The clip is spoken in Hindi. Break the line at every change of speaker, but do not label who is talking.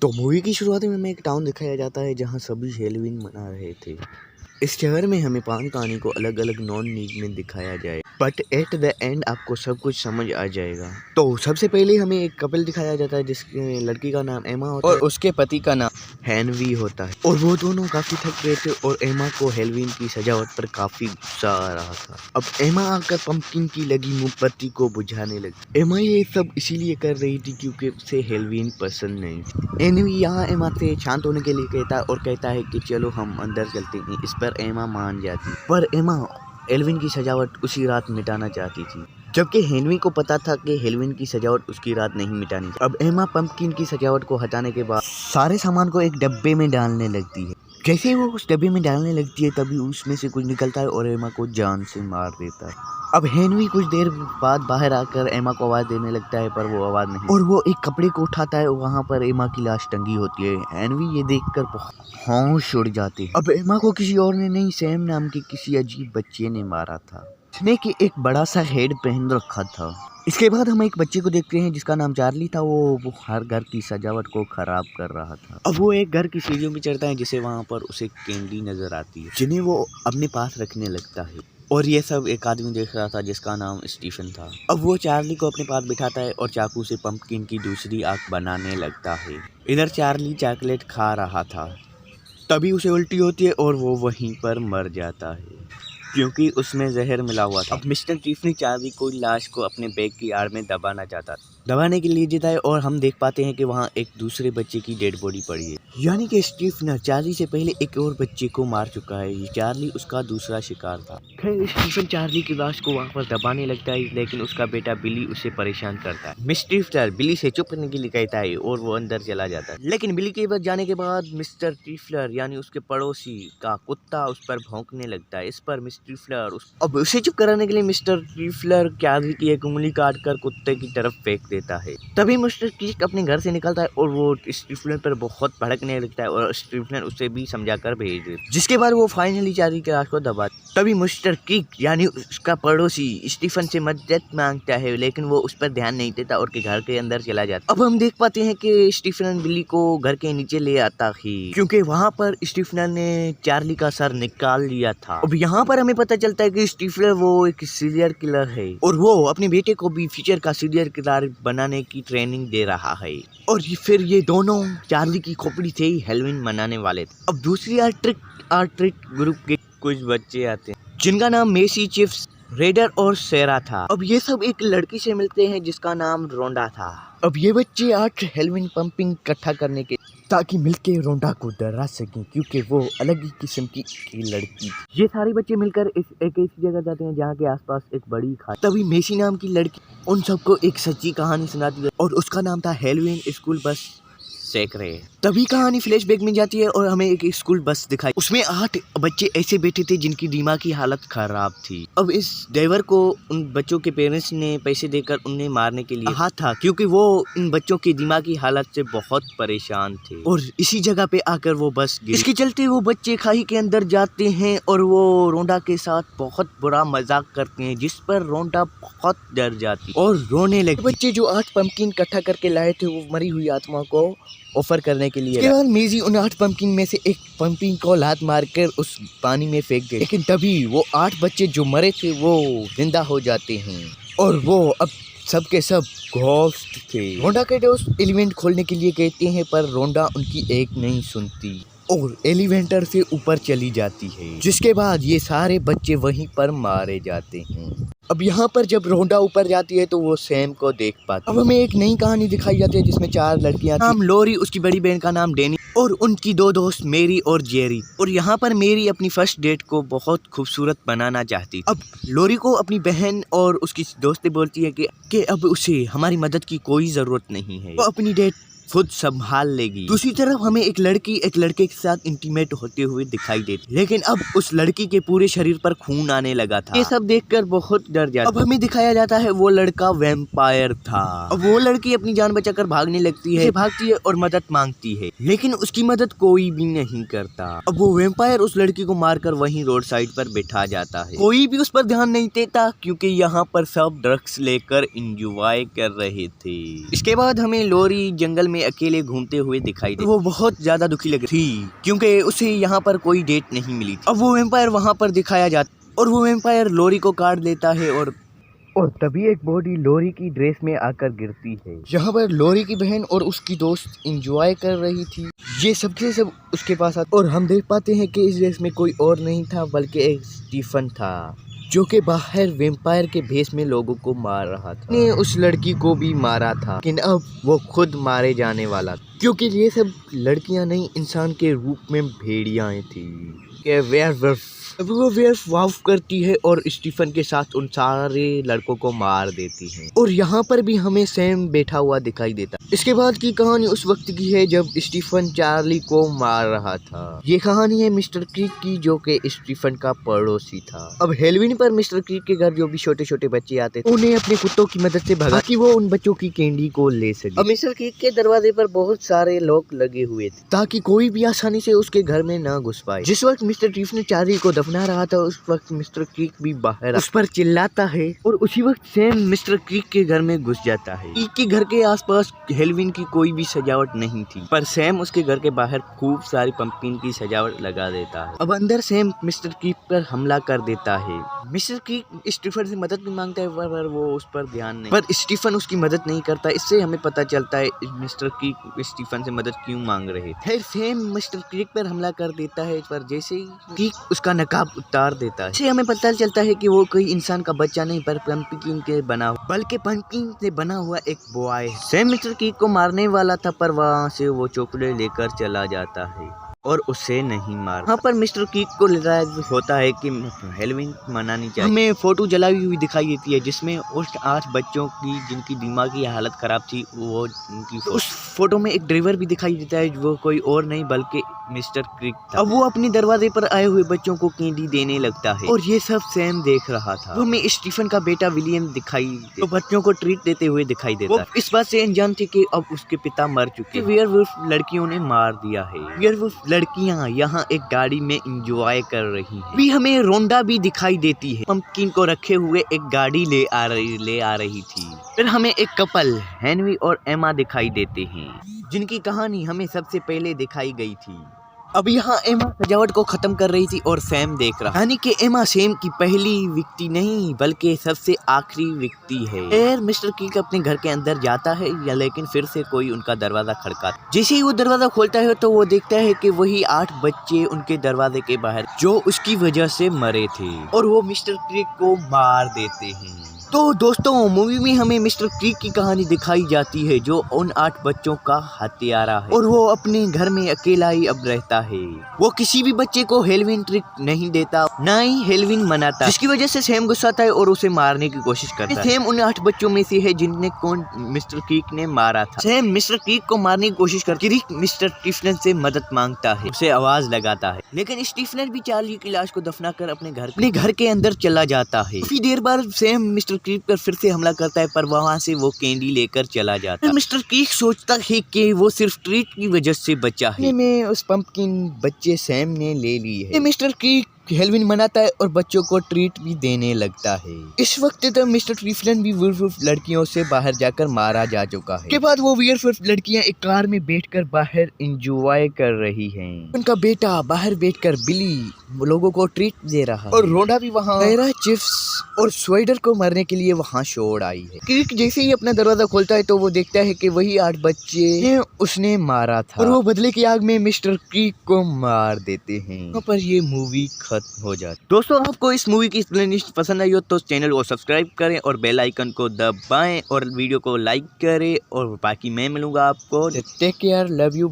तो मूवी की शुरुआत में हमें एक टाउन दिखाया जाता है जहाँ सभी हेलोवीन मना रहे थे। इस शहर में हमें 5 कहानी को अलग अलग नॉन नीड में दिखाया जाए, बट एट द एंड आपको सब कुछ समझ आ जाएगा। तो सबसे पहले हमें एक कपल दिखाया जाता है जिसके लड़की का नाम एमा होता है और उसके पति का नाम हेनवी होता है। और वो दोनों काफी थक गए थे और एमा को हेलोवीन की सजावट पर काफी गुस्सा आ रहा था। अब एमा आकर पंपकिन की लगी मोमबत्ती को बुझाने लगी। एमा ये सब इसीलिए कर रही थी क्योंकि उसे हेलोवीन पसंद नहीं थी। एनवी यहाँ एमा से शांत होने के लिए कहता है कि चलो हम अंदर चलते हैं। इस पर एमा मान जाती, पर एमा हेलोवीन की सजावट उसी रात मिटाना चाहती थी, जबकि हेनवी को पता था कि हेलोवीन की सजावट उसकी रात नहीं मिटानी। अब एमा पंपकिन की सजावट को हटाने के बाद सारे सामान को एक डब्बे में डालने लगती है। जैसे ही वो उस डब्बे में डालने लगती है तभी उसमें से कुछ निकलता है और एमा को जान से मार देता है। अब हेनवी कुछ देर बाद बाहर आकर एमा को आवाज देने लगता है, पर वो आवाज नहीं, और वो एक कपड़े को उठाता है। वहाँ पर एमा की लाश टंगी होती है। हेनवी ये देखकर बहुत होश उड़ जाते हैं। अब एमा को किसी और ने नहीं, सैम नाम के किसी अजीब बच्चे ने मारा था, जिसने कि एक बड़ा सा हेड पहन रखा था। इसके बाद हम एक बच्चे को देखते हैं जिसका नाम चार्ली था। वो हर घर की सजावट को खराब कर रहा था। अब वो एक घर की सीढ़ियों में चढ़ता है जिसे वहाँ पर उसे कैंडी नजर आती है, जिन्हें वो अपने पास रखने लगता है। और ये सब एक आदमी देख रहा था जिसका नाम स्टीफन था। अब वो चार्ली को अपने पास बिठाता है और चाकू से पंपकिन की दूसरी आंख बनाने लगता है। इधर चार्ली चॉकलेट खा रहा था, तभी उसे उल्टी होती है और वो वहीं पर मर जाता है क्योंकि उसमें जहर मिला हुआ था। अब मिस्टर टिफनी चार्ली को लाश को अपने बैग की आड़ में दबाने के लिए जीता है और हम देख पाते हैं कि वहाँ एक दूसरे बच्चे की डेड बॉडी पड़ी है, यानी कि स्टीफन चार्ली से पहले एक और बच्चे को मार चुका है। चार्ली उसका दूसरा शिकार था। खैर स्टीफन चार्ली की लाश को वहाँ पर दबाने लगता है, लेकिन उसका बेटा बिली उसे परेशान करता है। मिस्टर बिली से चुप करने के लिए कहता है और वो अंदर चला जाता है। लेकिन बिली के पास जाने के बाद मिस्टर टिफलर यानी उसके पड़ोसी का कुत्ता उस पर भौंकने लगता है। इस पर अब उसे चुप कराने के लिए मिस्टर ट्रिफलर चार्ली की एक उंगली काटकर कुत्ते की तरफ फेंक देता है। तभी मिस्टर किक अपने घर से निकलता है और वो स्टीफलर पर बहुत भड़कने लगता है और स्टीफलर उसे भी समझाकर भेज देता है, जिसके बाद वो फाइनली चार्ली के लाश को दबा। तभी मिस्टर किक यानी उसका पड़ोसी स्टीफन से मदद मांगता है, लेकिन वो उस पर ध्यान नहीं देता और के घर के अंदर चला जाता। अब हम देख पाते हैं कि स्टीफन बिली को घर के नीचे ले आता है क्योंकि वहाँ पर स्टीफन ने चार्ली का सर निकाल लिया था। अब यहाँ पर हमें पता चलता है कि स्टीफलर वो एक सीरियल किलर है और वो अपने बेटे को भी फ्यूचर का सीरियल किलर बनाने की ट्रेनिंग दे रहा है। और फिर ये दोनों चार्ली की खोपड़ी से ही हेलोवीन मनाने वाले थे। अब दूसरी आर्ट्रिक ग्रुप के कुछ बच्चे आते हैं जिनका नाम मेसी, चिप्स, रेडर और सेरा था। अब ये सब एक लड़की से मिलते हैं जिसका नाम रोंडा था। अब ये बच्चे 8 हेलोवीन पंपिंग इकट्ठा करने के ताकि मिलके रोंडा को डरा सकें क्योंकि वो अलग ही किस्म की लड़की। ये सारे बच्चे मिलकर एक ऐसी जगह जाते हैं जहाँ के आसपास एक बड़ी खाई। तभी मेसी नाम की लड़की उन सबको एक सच्ची कहानी सुनाती है और उसका नाम था हेलोवीन स्कूल बस सेक रहे। तभी कहानी फ्लैशबैक में जाती है और हमें एक स्कूल बस दिखाई। उसमें 8 बच्चे ऐसे बैठे थे जिनकी दिमाग की हालत खराब थी। अब इस ड्राइवर को उन बच्चों के पेरेंट्स ने पैसे देकर उन्हें मारने के लिए कहा था क्योंकि वो इन बच्चों की दिमागी हालत से बहुत परेशान थे और इसी जगह पे आकर वो बस गिरी। इसके चलते वो बच्चे खाई के अंदर जाते हैं और वो रोंडा के साथ बहुत बुरा मजाक करते हैं, जिस पर रोंडा बहुत डर जाती और रोने लगी। बच्चे जो 8 पंपकिन इकट्ठा करके लाए थे वो मरी हुई आत्मा को ऑफर करने के लिए। इसके बाद मेजी उन 8 पंपकिन में से एक पंपकिन को लात मारकर उस पानी में फेंक दे, लेकिन तभी वो 8 बच्चे जो मरे थे वो जिंदा हो जाते हैं और वो अब सबके सब घोस्ट थे। रोंडा के दोस्त एलिवेंट खोलने के लिए कहते हैं, पर रोंडा उनकी एक नहीं सुनती और एलिवेंटर से ऊपर चली जाती है, जिसके बाद ये सारे बच्चे वहीं पर मारे जाते हैं। अब यहाँ पर जब रोंडा ऊपर जाती है तो वो सैम को देख पाती है। अब हमें एक नई कहानी दिखाई जाती है जिसमें 4 लड़कियां नाम लोरी, उसकी बड़ी बहन का नाम डेनी और उनकी 2 दोस्त मेरी और जेरी। और यहाँ पर मेरी अपनी फर्स्ट डेट को बहुत खूबसूरत बनाना चाहती। अब लोरी को अपनी बहन और उसकी दोस्तें बोलती है कि अब उसे हमारी मदद की कोई जरूरत नहीं है, वो अपनी डेट खुद संभाल लेगी। दूसरी तरफ हमें एक लड़की एक लड़के के साथ इंटीमेट होते हुए दिखाई देती, लेकिन अब उस लड़की के पूरे शरीर पर खून आने लगा था। ये सब देखकर बहुत डर जाता। अब हमें दिखाया जाता है वो लड़का वैम्पायर था। अब वो लड़की अपनी जान बचाकर भागने लगती है, भागती है और मदद मांगती है, लेकिन उसकी मदद कोई भी नहीं करता। अब वो वैम्पायर उस लड़की को मारकर वहीं रोड साइड पर बैठा जाता है। कोई भी उस पर ध्यान नहीं देता क्योंकि यहाँ पर सब ड्रग्स लेकर एंजॉय कर रहे थे। इसके बाद हमें लोरी जंगल में अकेले घूमते हुए दिखाई दे। वो बहुत ज्यादा दुखी लग रही थी क्योंकि उसे यहाँ पर कोई डेट नहीं मिली थी। अब वो वैम्पायर वहाँ पर दिखाया जाता और वो वैम्पायर लोरी को काट देता है और तभी एक बॉडी लोरी की ड्रेस में आकर गिरती है। यहाँ पर लोरी की बहन और उसकी दोस्त एंजॉय कर रही थी। ये सबसे सब उसके पास आता और हम देख पाते हैं कि इस ड्रेस में कोई और नहीं था बल्कि एक स्टीफन था जो कि बाहर वैम्पायर के भेष में लोगों को मार रहा था। ने उस लड़की को भी मारा था लेकिन अब वो खुद मारे जाने वाला था क्योंकि ये सब लड़कियां नहीं इंसान के रूप में भेड़ियाएं थी। अब वो वेयरवुल्फ करती है और स्टीफन के साथ उन सारे लड़कों को मार देती है और यहाँ पर भी हमें सैम बैठा हुआ दिखाई देता है। इसके बाद की कहानी उस वक्त की है जब स्टीफन चार्ली को मार रहा था। ये कहानी है मिस्टर क्रीक की जो कि स्टीफन का पड़ोसी था। अब हेलोवीन पर मिस्टर क्रीक के घर जो भी छोटे छोटे बच्चे आते थे उन्हें अपने कुत्तों की मदद से भगा कि वो उन बच्चों की कैंडी को ले सके। अब मिस्टर क्रीक के दरवाजे पर बहुत सारे लोग लगे हुए थे ताकि कोई भी आसानी से उसके घर में न घुस पाए। जिस वक्त मिस्टर क्रीक ने चार्ली को दफना रहा था उस वक्त मिस्टर क्रीक भी बाहर उस पर चिल्लाता है और उसी वक्त सैम मिस्टर क्रीक के घर में घुस जाता है। क्रीक के घर के आसपास हेलोवीन की कोई भी सजावट नहीं थी पर सैम उसके घर के बाहर खूब सारी पंपकिन की सजावट लगा देता है। अब अंदर सैम मिस्टर क्रीक पर हमला कर देता है। मिस्टर क्रीक स्टीफन से मदद भी मांगता है पर वो उस पर ध्यान नहीं, पर स्टीफन उसकी मदद नहीं करता। इससे हमें पता चलता है मिस्टर क्रीक स्टीफन से मदद क्यों मांग रहे थे। फिर सैम मिस्टर क्रीक पर हमला कर देता है पर जैसे ही क्रीक उसका नकाब उतार देता है इससे हमें पता चलता है कि वो कोई इंसान का बच्चा नहीं पर पंपकिन के बना बल्कि पंपकिन से बना हुआ एक बॉय है। सैम मिस्टर क्रीक को मारने वाला था पर वहाँ से वो चॉकलेट लेकर चला जाता है और उसे नहीं मार। वहाँ पर मिस्टर क्रीक को रियलाइज होता है कि हेलोवीन मनानी चाहिए। हमें फोटो जलाई हुई दिखाई देती है जिसमें उस 8 बच्चों की जिनकी दिमागी हालत खराब थी वो उनकी उस फोटो में एक ड्राइवर भी दिखाई देता है वो कोई और नहीं बल्कि मिस्टर क्रीक था। अब वो अपने दरवाजे पर आए हुए बच्चों को कैंडी देने लगता है और ये सब सैम देख रहा था। वो हमें स्टीफन का बेटा विलियम तो बच्चों को ट्रीट देते हुए दिखाई देता है। इस बात से अनजान थे कि अब उसके पिता मर चुके। वेयरवुल्फ लड़कियों ने मार दिया है। वेयरवुल्फ लड़कियां यहाँ एक गाड़ी में एंजॉय कर रही हैं। भी हमें रोंडा भी दिखाई देती है पंपकिन को रखे हुए एक गाड़ी ले आ रही थी। फिर हमें एक कपल हेनरी और एमा दिखाई देते हैं जिनकी कहानी हमें सबसे पहले दिखाई गई थी। अब यहाँ एमा सजावट को खत्म कर रही थी और सैम देख रहा, यानी कि एमा सैम की पहली व्यक्ति नहीं बल्कि सबसे आखिरी व्यक्ति है। फिर मिस्टर क्रीक अपने घर के अंदर जाता है या लेकिन फिर से कोई उनका दरवाजा खड़काता। जैसे ही वो दरवाजा खोलता है तो वो देखता है कि वही 8 बच्चे उनके दरवाजे के बाहर जो उसकी वजह से मरे थे और वो मिस्टर क्रीक को मार देते हैं। तो दोस्तों मूवी में हमें मिस्टर क्रीक की कहानी दिखाई जाती है जो उन 8 बच्चों का हत्यारा है और वो अपने घर में अकेला ही अब रहता है। वो किसी भी बच्चे को हेलोवीन ट्रिक नहीं देता ना ही हेलोवीन मनाता जिसकी वजह से सैम गुस्साता है और उसे मारने की कोशिश करता है। सैम उन 8 बच्चों में से है जिन्हें मिस्टर क्रीक ने मारा था। सैम मिस्टर क्रीक को मारने की कोशिश करके क्रीक मिस्टर स्टीफन से मदद मांगता है, उसे आवाज लगाता है लेकिन स्टीफन भी चार्ली की लाश को दफना कर अपने घर के अंदर चला जाता है। काफी देर बाद सैम मिस्टर क्रीक पर फिर से हमला करता है पर वहाँ से वो कैंडी लेकर चला जाता है। मिस्टर क्रीक सोचता है कि वो सिर्फ ट्रीट की वजह से बचा है। में उस पंपकिन बच्चे सैम ने ले ली है। मिस्टर क्रीक हेलोवीन मनाता है और बच्चों को ट्रीट भी देने लगता है। इस वक्त तक मिस्टर ट्रीफलन भी वेयरवुल्फ लड़कियों से बाहर जाकर मारा जा चुका है। के बाद वो वेयरवुल्फ लड़कियां एक कार में बैठकर बाहर एंजॉय कर रही हैं। उनका बेटा बाहर बैठकर बिली लोगों को ट्रीट दे रहा और रोंडा भी वहाँ चिप्स और स्वेडर को मारने के लिए वहाँ शोर आई है। क्रीक जैसे ही अपना दरवाजा खोलता है तो वो देखता है कि वही 8 बच्चे उसने मारा था और वो बदले की आग में मिस्टर क्रीक को मार देते हैं। वहाँ पर ये मूवी हो जाती। दोस्तों आपको इस मूवी की एक्सप्लेनेशन पसंद आई हो तो चैनल को सब्सक्राइब करें और बेल आइकन को दबाएं और वीडियो को लाइक करें और बाकी मैं मिलूंगा आपको। Take care, love you.